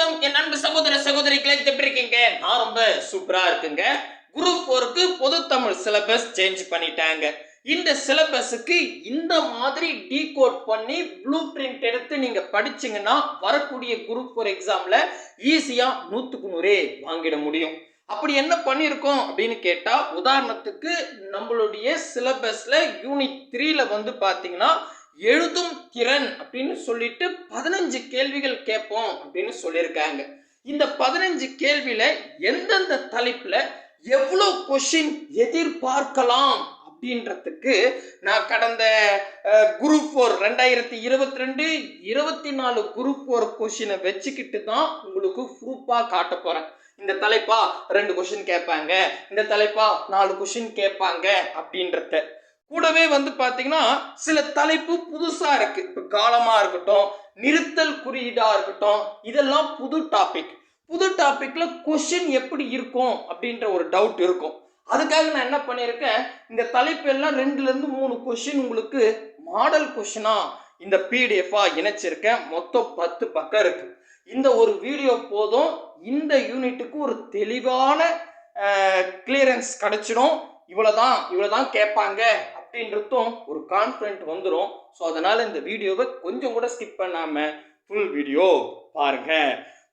வணக்கம் என் அன்பு சகோதர சகோதரிகளை எப்படி இருக்கீங்க? நான் ரொம்ப சூப்பரா இருக்குங்க. குரூப் 4க்கு பொது தமிழ் சிலபஸ் சேஞ்ச் பண்ணிட்டாங்க. இந்த சிலபஸுக்கு இந்த மாதிரி டீகோட் பண்ணி ப்ளூ பிரிண்ட் எடுத்து நீங்க படிச்சீங்கன்னா வரக்கூடிய குரூப் 4 எக்ஸாம்ல ஈஸியா 100க்கு 100 வாங்கிட முடியும். அப்படி என்ன பண்ணியிருக்கோம் அப்படின்னு கேட்டா, உதாரணத்துக்கு நம்மளுடைய சிலபஸ்ல யூனிட் 3ல வந்து பாத்தீங்கன்னா எழுதும் திறன் அப்படின்னு சொல்லிட்டு 15 கேள்விகள் கேட்போம் அப்படின்னு சொல்லியிருக்காங்க. இந்த 15 கேள்வியில எந்தெந்த தலைப்புல எவ்வளவு கொஸ்டின் எதிர்பார்க்கலாம் அப்படின்றதுக்கு நான் கடந்த குரூப் 4 2022 24 குரூப் 4 கொஸ்டினை வச்சுக்கிட்டு தான் உங்களுக்கு ப்ரூஃபா காட்ட போறேன். இந்த தலைப்பா 2 கொஸ்டின் கேட்பாங்க, இந்த தலைப்பா 4 கொஸ்டின் கேட்பாங்க அப்படின்றத. கூடவே வந்து பாத்தீங்கன்னா சில தலைப்பு புதுசா இருக்கு. இப்ப காலமா இருக்கட்டும், நிறுத்தல் குறியீடா இருக்கட்டும், இதெல்லாம் புது டாபிக். புது டாபிக்ல கொஸ்டின் எப்படி இருக்கும் அப்படின்ற ஒரு டவுட் இருக்கும். அதுக்காக நான் என்ன பண்ணியிருக்கேன், இந்த தலைப்பு எல்லாம் 2ல இருந்து 3 கொஸ்டின் உங்களுக்கு மாடல் கொஸ்டினா இந்த பிடிஎஃபா இணைச்சிருக்கேன். மொத்தம் 10 பக்கம் இருக்கு. இந்த ஒரு வீடியோ போதும் இந்த யூனிட்டுக்கு ஒரு தெளிவான கிளியரன்ஸ் கிடைச்சிடும். இவ்வளவுதான் கேட்பாங்க அப்படின்றதும் ஒரு கான்ஃபிடென்ட் வந்துடும். ஸோ அதனால இந்த வீடியோவை கொஞ்சம் கூட ஸ்கிப் பண்ணாம ஃபுல் வீடியோ பாருங்க.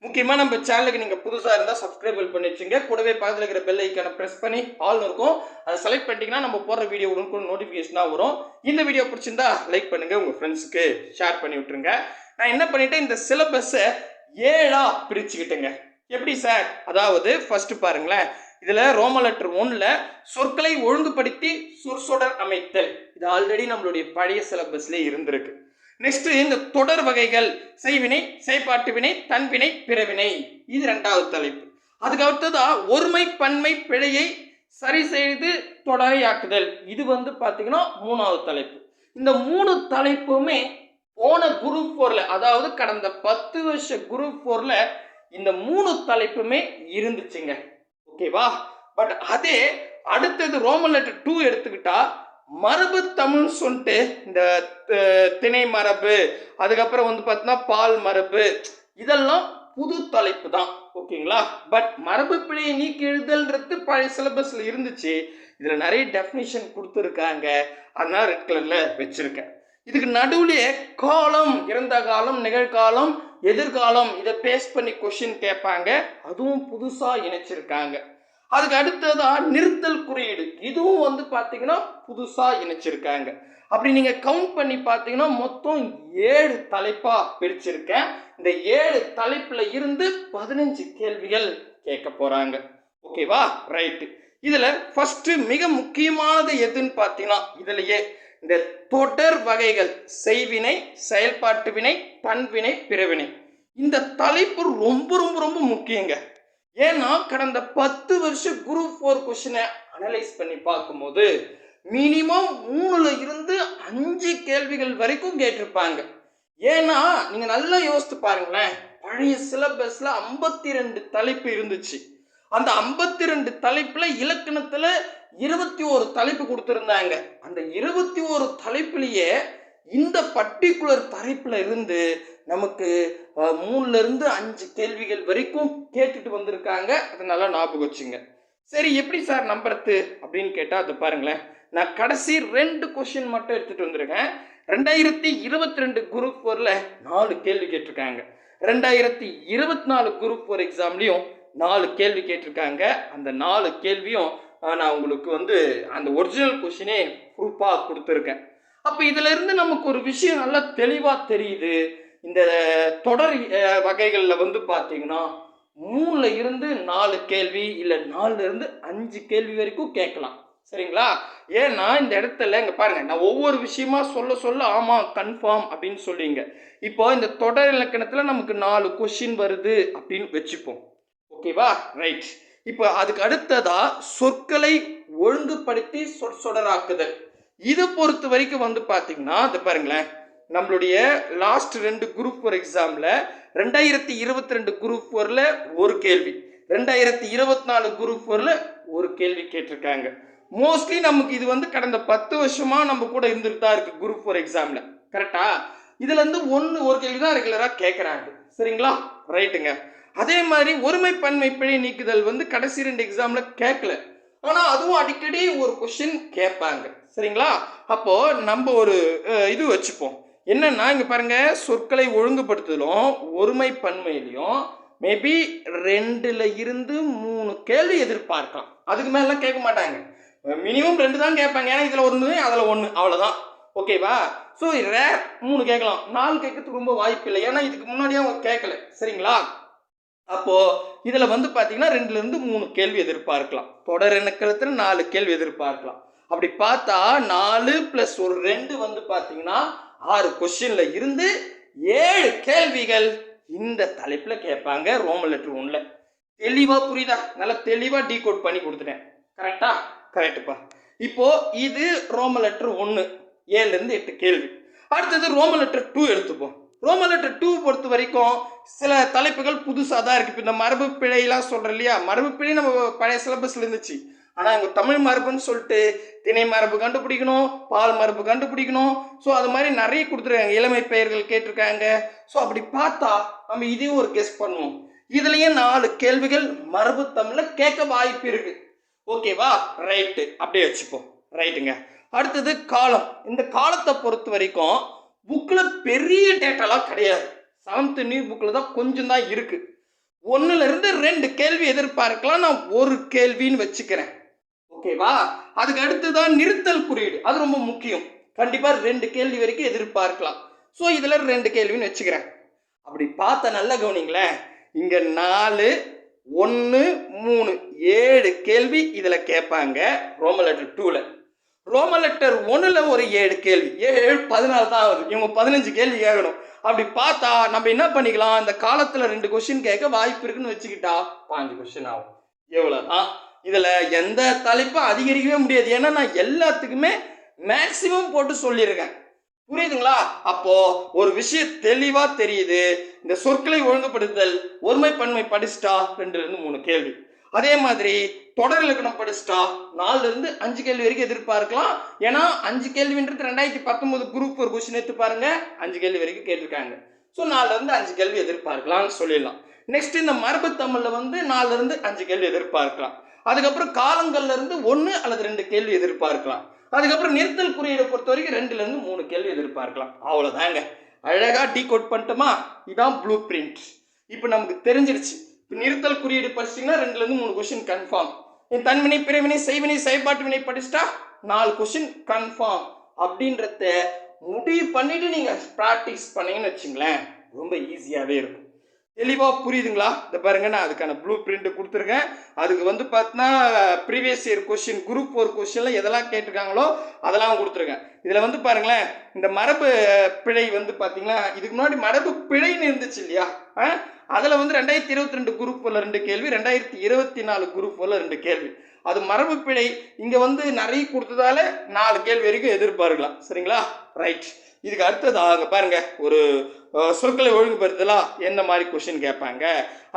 முக்கியமாக நம்ம சேனலுக்கு நீங்கள் புதுசாக இருந்தால் சப்ஸ்கிரைப் பண்ணி வச்சுங்க. கூடவே பக்கத்தில் இருக்கிற பெல் ஐக்கானை ப்ரெஸ் பண்ணி ஆல்னு இருக்கும், அதை செலக்ட் பண்ணிட்டீங்கன்னா நம்ம போடுற வீடியோ உடனுக்குடன் நோட்டிஃபிகேஷனாக வரும். இந்த வீடியோ பிடிச்சிருந்தா லைக் பண்ணுங்க, உங்கள் ஃப்ரெண்ட்ஸுக்கு ஷேர் பண்ணி விட்டுருங்க. நான் என்ன பண்ணிட்டேன், இந்த சிலபஸை 7ஆ பிரிச்சுக்கிட்டேங்க. எப்படி சார்? அதாவது ஃபர்ஸ்ட் பாருங்களேன், இதுல ரோம லெட்டர் 1ல சொற்களை ஒழுங்குபடுத்தி சொற்சொடர் அமைத்தல். இது ஆல்ரெடி நம்மளுடைய பழைய சிலபஸ்ல இருந்திருக்கு. நெக்ஸ்ட் இந்த தொடர் வகைகள், செய்வினை, செயற்பாட்டு வினை, தன்வினை, பிறவினை, இது 2வது தலைப்பு. அதுக்கு அடுத்ததா ஒருமை பன்மை பிழையை சரி செய்து தொடரையாக்குதல், இது வந்து பாத்தீங்கன்னா 3வது தலைப்பு. இந்த 3 தலைப்புமே போன குரூப் 4ல, அதாவது கடந்த 10 வருஷ குரூப் 4ல இந்த 3 தலைப்புமே இருந்துச்சுங்க. ஓகேவா? பட் அதே அடுத்தது ரோமன் லெட்டர் 2 எடுத்துக்கிட்டா மரபு தமிழ் சொல்லிட்டு இந்த திணை மரபு, அதுக்கப்புறம் வந்து பார்த்தீங்கன்னா பால் மரபு, இதெல்லாம் புது தலைப்பு தான். ஓகேங்களா? பட் மரபு பிழையை நீக்கி எழுதல்ன்றது பழைய சிலபஸ்ல இருந்துச்சு. இதுல நிறைய டெஃபினிஷன் கொடுத்துருக்காங்க, அதனால ரெட் கலர்ல வச்சிருக்கேன். இதுக்கு நடுவுலயே காலம், இறந்த காலம், நிகழ்காலம், எதிர்காலம், இதை பேஸ் பண்ணி கொஸ்டின் கேட்பாங்க. அதுவும் புதுசா இணைச்சிருக்காங்க. அதுக்கு அடுத்ததா நிறுத்தல் குறியீடு, இதுவும் வந்து பாத்தீங்கன்னா புதுசா இணைச்சிருக்காங்க. அப்படி நீங்க கவுண்ட் பண்ணி பாத்தீங்கன்னா மொத்தம் 7 தலைப்பா பிரிச்சிருக்கேன். இந்த 7 தலைப்புல இருந்து 15 கேள்விகள் கேட்க போறாங்க. ஓகேவா? ரைட். இதுல ஃபர்ஸ்ட் மிக முக்கியமானது எதுன்னு பாத்தீங்கன்னா, இதுலயே இந்த தொடர் வகைகள், செய்வினை, செயல்பாட்டு வினை, தன்வினை, பிறவினை, இந்த தலைப்பு ரொம்ப ரொம்ப ரொம்ப முக்கியங்க. ஏன்னா கடந்த 10 வருஷம் குரூப் 4 கொஸ்டினை அனலைஸ் பண்ணி பார்க்கும்போது மினிமம் 3ல இருந்து 5 கேள்விகள் வரைக்கும் கேட்டிருப்பாங்க. ஏன்னா நீங்க நல்லா யோசித்து பாருங்களேன், பழைய சிலபஸ்ல 52 தலைப்பு இருந்துச்சு. அந்த 52 தலைப்புல இலக்கணத்துல 21 தலைப்பு கொடுத்திருந்தாங்க. அந்த 21 தலைப்புலயே இந்த பர்டிகுலர் தலைப்புல இருந்து நமக்கு 3ல இருந்து 5 கேள்விகள் வரைக்கும் கேட்டுட்டு வந்திருக்காங்க. அது நல்லா ஞாபகம் வச்சுங்க. சரி, எப்படி சார் நம்புறது அப்படின்னு கேட்டா, அது பாருங்களேன், நான் கடைசி 2 கொஸ்டின் மட்டும் எடுத்துட்டு வந்திருக்கேன். 2022 குரூப் 4ல 4 கேள்வி கேட்டிருக்காங்க. 2024 குரூப் 4 எக்ஸாம்லயும் 4 கேள்வி கேட்டிருக்காங்க. அந்த 4 கேள்வியும் நான் உங்களுக்கு வந்து அந்த ஒரிஜினல் கொஸ்டினே ப்ரூஃபா கொடுத்துருக்கேன். அப்ப இதுல இருந்து நமக்கு ஒரு விஷயம் நல்லா தெளிவா தெரியுது. இந்த தொடர் வகைகள்ல வந்து பாத்தீங்கன்னா 3ல இருந்து 4 கேள்வி, இல்ல 4ல இருந்து 5 கேள்வி வரைக்கும் கேட்கலாம். சரிங்களா? ஏன்னா இந்த இடத்துல இங்க பாருங்க, நான் ஒவ்வொரு விஷயமா சொல்ல ஆமா கன்ஃபார்ம் அப்படின்னு சொல்லிங்க. இப்போ இந்த தொடர் இலக்கணத்துல நமக்கு 4 கொஸ்டின் வருது அப்படின்னு வச்சுப்போம். ஓகேவா? ரைட். இப்போ அதுக்கு அடுத்ததா சொற்களை ஒழுங்குபடுத்தி சொற்சொடராக்குதல், இதை பொறுத்த வரைக்கும் வந்து பாத்தீங்கன்னா அது பாருங்களேன், நம்மளுடைய லாஸ்ட் 2 குரூப் 4 எக்ஸாம்ல 2022 குரூப் 4ல ஒரு கேள்வி, 2024 குரூப் 4ல ஒரு கேள்வி கேட்டிருக்காங்க. மோஸ்ட்லி நமக்கு இது வந்து கடந்த 10 வருஷமா நம்ம கூட இருந்துட்டு தான் இருக்கு குரூப் 4 எக்ஸாம்ல. கரெக்டா? இதுல இருந்து ஒரு கேள்வி தான் ரெகுலரா கேட்கறாங்க. சரிங்களா? ரைட்டுங்க. அதே மாதிரி ஒருமை பன்மை பிழை நீக்குதல் வந்து கடைசி 2 எக்ஸாம்ல கேட்கல. ஆனா அதுவும் அடிக்கடி ஒரு கொஸ்டின் கேட்பாங்க. சரிங்களா? அப்போ நம்ம ஒரு இது வச்சுப்போம். என்னன்னா இங்க பாருங்க, சொற்களை ஒழுங்குபடுத்துதலும் ஒருமை பன்மையிலையும் மேபி 2ல இருந்து 3 கேள்வி எதிர்பார்க்கலாம். அதுக்கு மேல கேட்க மாட்டாங்க. மினிமம் 2 தான் கேட்பாங்க. ஏன்னா இதுல 1 அதுல 1 அவ்வளவுதான். ஓகேவா? ஸோ ரேர் 3 கேட்கலாம். 4 கேட்கறதுக்கு ரொம்ப வாய்ப்பு இல்லை. ஏன்னா இதுக்கு முன்னாடியே அவங்க கேட்கல. சரிங்களா? அப்போ இதுல வந்து பாத்தீங்கன்னா 2ல இருந்து 3 கேள்வி எதிர்பார்க்கலாம். தொடர் இணக்கத்துல 4 கேள்வி எதிர்பார்க்கலாம். அப்படி பார்த்தா 4 பிளஸ் ஒரு 2 வந்து பாத்தீங்கன்னா 6 கொஸ்டின்ல இருந்து 7 கேள்விகள் இந்த தலைப்புல கேட்பாங்க. ரோமன் லெட்டர் 1ல. தெளிவா புரியுதா? நல்லா தெளிவா டீகோட் பண்ணி கொடுத்துட்டேன். கரெக்டா? கரெக்டுப்பா. இப்போ இது ரோமன் லெட்டர் 1 7ல இருந்து 8 கேள்வி. அடுத்தது ரோமன் லெட்டர் 2 எடுத்துப்போம். ரோமன் லெட்டர் 2 பொறுத்த வரைக்கும் சில தலைப்புகள் புதுசாக தான் இருக்கு. இப்போ இந்த மரபு பிழையெல்லாம் சொல்றேன் இல்லையா? மரபு பிழை நம்ம பழைய சிலபஸ்ல இருந்துச்சு. ஆனா இங்க தமிழ் மரபுன்னு சொல்லிட்டு திணை மரபு கண்டுபிடிக்கணும், பால் மரபு கண்டுபிடிக்கணும். ஸோ அது மாதிரி நிறைய கொடுத்துருக்காங்க. இளமை பெயர்கள் கேட்டிருக்காங்க. ஸோ அப்படி பார்த்தா நம்ம இதையும் ஒரு கெஸ் பண்ணுவோம். இதுலயும் 4 கேள்விகள் மரபு தமிழ்ல கேட்க வாய்ப்பு இருக்கு. ஓகேவா? ரைட்டு, அப்படியே வச்சுப்போம். ரைட்டுங்க. அடுத்தது காலம். இந்த காலத்தை பொறுத்த வரைக்கும் புக்கில் பெரிய டேட்டாலாம் கிடையாது. 7th நியூ புக்கில் தான் கொஞ்சம் தான் இருக்கு. 1ல இருந்து 2 கேள்வி எதிர்பார்க்கலாம். நான் ஒரு கேள்வின்னு வச்சுக்கிறேன். ஓகேவா? அதுக்கு அடுத்துதான் நிறுத்தல் குறியீடு. அது ரொம்ப முக்கியம். கண்டிப்பா 2 கேள்வி வரைக்கும் எதிர்பார்க்கலாம். ஸோ இதுல 2 கேள்வின்னு வச்சுக்கிறேன். அப்படி பார்த்த நல்ல கவனிங்களேன். இங்க 4 1 3 7 கேள்வி இதுல கேட்பாங்க ரோமன் லெட்டர் 2ல. ரோமன் லெட்டர் 1ல ஒரு 7 கேள்வி. 7 14 தான் ஆகுது. இவங்க 15 கேள்வி கேட்கணும். அப்படி பார்த்தா நம்ம என்ன பண்ணிக்கலாம், இந்த காலத்துல 2 கொஸ்டின் கேட்க வாய்ப்பு இருக்குன்னு வச்சுக்கிட்டா 5 கொஸ்டின் ஆகும். எவ்வளவுதான். இதுல எந்த தலைப்பும் அதிகரிக்கவே முடியாது. ஏன்னா நான் எல்லாத்துக்குமே மேக்சிமம் போட்டு சொல்லியிருக்கேன். புரியுதுங்களா? அப்போ ஒரு விஷயம் தெளிவா தெரியுது. இந்த சொற்களை ஒழுங்குபடுத்தல் ஒருமை பன்மை படிச்சுட்டா 2ல இருந்து 3 கேள்வி. அதே மாதிரி தொடர் இலக்கணம் படிச்சுட்டா 4ல இருந்து 5 கேள்வி வரைக்கும் எதிர்பார்க்கலாம். ஏன்னா 5 கேள்வின்றது 2019 குரூப் ஒரு கொஸ்டின் எடுத்து பாருங்க, 5 கேள்வி வரைக்கும் கேட்டிருக்காங்க. ஸோ 4ல இருந்து 5 கேள்வி எதிர்பார்க்கலாம்னு சொல்லிடலாம். நெக்ஸ்ட் இந்த மரபு தமிழ்ல வந்து 4ல இருந்து 5 கேள்வி எதிர்பார்க்கலாம். அதுக்கப்புறம் காலங்கள்ல இருந்து 1 அல்லது 2 கேள்வி எதிர்பார்க்கலாம். அதுக்கப்புறம் நிறுத்தல் குறியீடை பொறுத்த வரைக்கும் 2ல இருந்து 3 கேள்வி எதிர்பார்க்கலாம். அவ்வளவுதாங்க. அழகா டீகோட் பண்ணிட்டோமா? இதான் ப்ளூ பிரிண்ட். இப்போ நமக்கு தெரிஞ்சிருச்சு. இப்போ நிறுத்தல் குறியீடு படிச்சிங்கன்னா 2ல இருந்து 3 கொஸ்டின் கன்ஃபார்ம். தன்வினை பிறவினை செய்வினை செயல்பாட்டு வினை படிச்சுட்டா 4 கொஸ்டின் கன்ஃபார்ம். அப்படின்றத முடிவு பண்ணிட்டு நீங்க ப்ராக்டிஸ் பண்ணீங்கன்னு வச்சுங்களேன், ரொம்ப ஈஸியாவே இருக்கும். தெளிவா புரியுதுங்களா? இந்த பாருங்க, நான் அதுக்கான ப்ளூ பிரிண்ட் கொடுத்துருக்கேன். அதுக்கு வந்து பார்த்தீங்கன்னா ப்ரீவியஸ் இயர் கொஸ்டின் குரூப் 4 கொஸ்டின்ல எதெல்லாம் கேட்டிருக்காங்களோ அதெல்லாம் கொடுத்துருக்கேன். இதுல வந்து பாருங்களேன், இந்த மரபு பிழை வந்து பார்த்தீங்கன்னா இதுக்கு முன்னாடி மரபு பிழைன்னு இருந்துச்சு இல்லையா? அதில் வந்து 2022 குரூப் 4 2 கேள்வி, 2024 குரூப் 4 2 கேள்வி. அது மரபு பிழை இங்கே வந்து நிறைய கொடுத்ததால 4 கேள்வி வரைக்கும் எதிர்பார்க்கலாம். சரிங்களா? ரைட். இதுக்கு அடுத்தது அங்கே பாருங்க, ஒரு சொற்களை ஒழுங்குபடுத்தலாம் எந்த மாதிரி கொஸ்டின் கேட்பாங்க.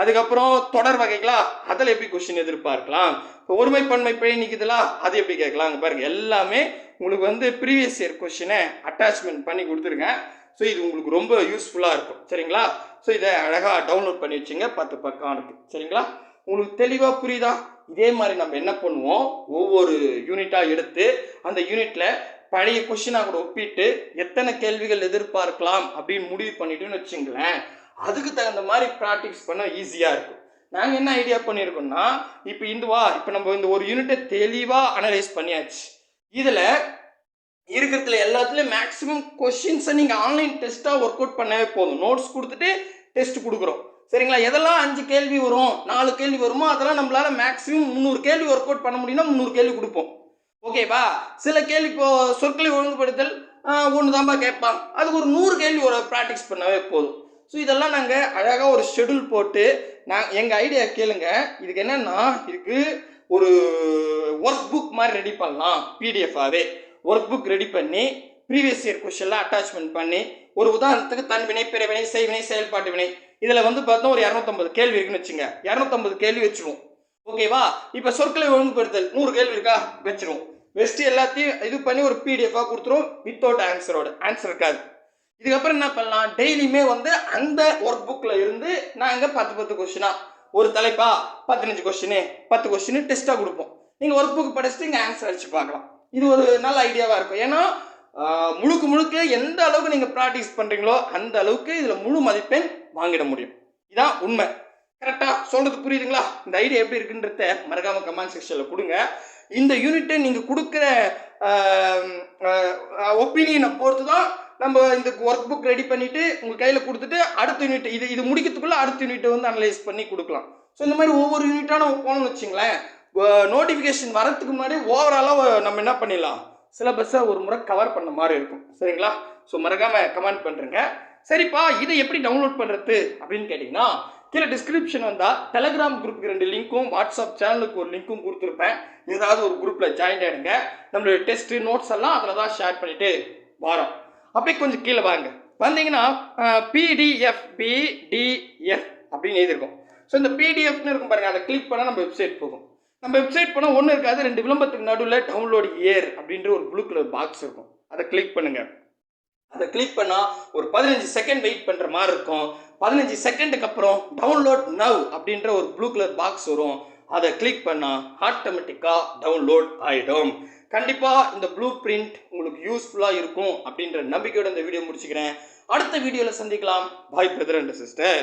அதுக்கப்புறம் தொடர் வகைகளா, அதில் எப்படி கொஸ்டின் எதிர்பார்க்கலாம். இப்போ ஒருமை பன்மை பிழை நீக்குதலா, அது எப்படி கேட்கலாம். அங்கே பாருங்க, எல்லாமே உங்களுக்கு வந்து ப்ரீவியஸ் இயர் கொஸ்டினை அட்டாச்மெண்ட் பண்ணி கொடுத்துருங்க. ஸோ இது உங்களுக்கு ரொம்ப யூஸ்ஃபுல்லாக இருக்கும். சரிங்களா? ஸோ இதை அழகாக டவுன்லோட் பண்ணி வச்சுங்க. 10 பக்கம் இருக்குது. சரிங்களா? உங்களுக்கு தெளிவாக புரியுதா? இதே மாதிரி நம்ம என்ன பண்ணுவோம், ஒவ்வொரு யூனிட்டாக எடுத்து அந்த யூனிட்டில் பழைய கொஸ்டினாக கூட ஒப்பிட்டு எத்தனை கேள்விகள் எதிர்பார்க்கலாம் அப்படின்னு முடிவு பண்ணிட்டுன்னு வச்சுங்களேன், அதுக்கு தகுந்த மாதிரி ப்ராக்டிஸ் பண்ண ஈஸியாக இருக்கும். நாங்கள் என்ன ஐடியா பண்ணியிருக்கோம்னா, இப்போ நம்ம இந்த ஒரு யூனிட்டை தெளிவாக அனலைஸ் பண்ணியாச்சு. இதில் இருக்கிறதுல எல்லாத்துலேயும் மேக்ஸிமம் கொஸ்டின்ஸை நீங்கள் ஆன்லைன் டெஸ்ட்டாக ஒர்க் அவுட் பண்ணவே போதும். நோட்ஸ் கொடுத்துட்டு டெஸ்ட் கொடுக்குறோம். சரிங்களா? எதெல்லாம் 5 கேள்வி வரும், 4 கேள்வி வருமோ அதெல்லாம் நம்மளால மேக்ஸிமம் 300 கேள்வி ஒர்க் அவுட் பண்ண முடியும்னா 300 கேள்வி கொடுப்போம். ஓகேவா? சில கேள்வி இப்போ சொற்களை ஒழுங்குபடுத்தல் 1 தான்பா கேட்பாங்க. அதுக்கு ஒரு 100 கேள்வி ஒரு ப்ராக்டிஸ் பண்ணவே போதும். ஸோ இதெல்லாம் நாங்கள் அழகாக ஒரு ஷெடியூல் போட்டு எங்கள் ஐடியா கேளுங்க. இதுக்கு என்னன்னா, இதுக்கு ஒரு ஒர்க் புக் மாதிரி ரெடி பண்ணலாம். பிடிஎஃபாகவே ஒர்க் புக் ரெடி பண்ணி ப்ரீவியஸ் இயர் கொஸ்டின்லாம் அட்டாச்மெண்ட் பண்ணி, ஒரு உதாரணத்துக்கு தன்வினை பிறவினை செய்வினை செயல்பாட்டு வினை இதில் வந்து பார்த்தோம் ஒரு 250 கேள்வி இருக்குன்னு வச்சுங்க. 250 கேள்வி வச்சுருவோம். ஓகேவா? இப்போ சொற்களை ஒழுங்குபடுத்தல் 100 கேள்வி இருக்கா வச்சிருவோம். வெஸ்ட் எல்லாத்தையும் இது பண்ணி ஒரு பிடிஎஃபாக கொடுத்துருவோம். வித்தவுட் ஆன்சர் இருக்காது. இதுக்கப்புறம் என்ன பண்ணலாம், டெய்லியுமே வந்து அந்த ஒர்க் புக்கில் இருந்து நாங்கள் 10 கொஸ்டினா, ஒரு தலைப்பா 15 கொஸ்டின் 10 கொஸ்டின் டெஸ்ட்டாக கொடுப்போம். நீங்கள் ஒர்க் புக் படிச்சுட்டு இங்கே ஆன்சர் அடிச்சு பார்க்கலாம். இது ஒரு நல்ல ஐடியாவாக இருக்கும். ஏன்னா முழுக்க எந்த அளவுக்கு நீங்கள் ப்ராக்டிஸ் பண்ணுறீங்களோ அந்த அளவுக்கு இதில் முழு மதிப்பெண் வாங்கிட முடியும். இதான் உண்மை. கரெக்டாக சொல்கிறது புரியுதுங்களா? இந்த ஐடியா எப்படி இருக்குன்றத மறக்காமல் கமெண்ட் செக்ஷனில் கொடுங்க. இந்த யூனிட்டை நீங்கள் கொடுக்குற ஒப்பீனியனை பொறுத்து தான் நம்ம இந்த ஒர்க் புக் ரெடி பண்ணிவிட்டு உங்கள் கையில் கொடுத்துட்டு அடுத்த யூனிட் இது முடிக்கிறதுக்குள்ளே அடுத்த யூனிட்டை வந்து அனலைஸ் பண்ணி கொடுக்கலாம். ஸோ இந்த மாதிரி ஒவ்வொரு யூனிட்டாக நம்ம போகணும்னு வச்சுங்களேன், நோட்டிஃபிகேஷன் வரத்துக்கு முன்னாடி ஓவராலாக நம்ம என்ன பண்ணிடலாம், சிலபஸை ஒரு முறை கவர் பண்ண மாதிரி இருக்கும். சரிங்களா? ஸோ மறக்காமல் கமெண்ட் பண்ணுறேங்க. சரிப்பா, இதை எப்படி டவுன்லோட் பண்ணுறது அப்படின்னு கேட்டிங்கன்னா, கீழே டிஸ்கிரிப்ஷன் வந்தால் டெலகிராம் குரூப்புக்கு 2 லிங்க்கும் வாட்ஸ்அப் சேனலுக்கு ஒரு லிங்க்கும் கொடுத்துருப்பேன். ஏதாவது ஒரு குரூப்பில் ஜாயின் ஆகிடுங்க. நம்மளுடைய டெஸ்ட்டு நோட்ஸ் எல்லாம் அதில் தான் ஷேர் பண்ணிவிட்டு வரோம். அப்படியே கொஞ்சம் கீழே வாங்க, வந்தீங்கன்னா பிடிஎஃப் அப்படின்னு எழுதியிருக்கோம். ஸோ இந்த பிடிஎஃப்னு இருக்கும் பாருங்கள், அதை கிளிக் பண்ணால் நம்ம வெப்சைட் போகும். நம்ம வெப்சைட் போனால் ஒன்றும் இருக்காது, 2 விளம்பரத்துக்கு நடுவில் டவுன்லோட் ஏர் அப்படின்ற ஒரு ப்ளூ கலர் பாக்ஸ் இருக்கும். அதை கிளிக் பண்ணுங்கள். அதை கிளிக் பண்ணால் ஒரு 15 செகண்ட் வெயிட் பண்ணுற மாதிரி இருக்கும். 15 செகண்டுக்கு அப்புறம் டவுன்லோட் நவ் அப்படின்ற ஒரு ப்ளூ கலர் பாக்ஸ் வரும். அதை கிளிக் பண்ணால் ஆட்டோமேட்டிக்காக டவுன்லோட் ஆகிடும். கண்டிப்பாக இந்த ப்ளூ பிரிண்ட் உங்களுக்கு யூஸ்ஃபுல்லாக இருக்கும் அப்படின்ற நம்பிக்கையோட இந்த வீடியோ முடிச்சுக்கிறேன். அடுத்த வீடியோவில் சந்திக்கலாம். பாய் பிரதர் அண்ட் சிஸ்டர்.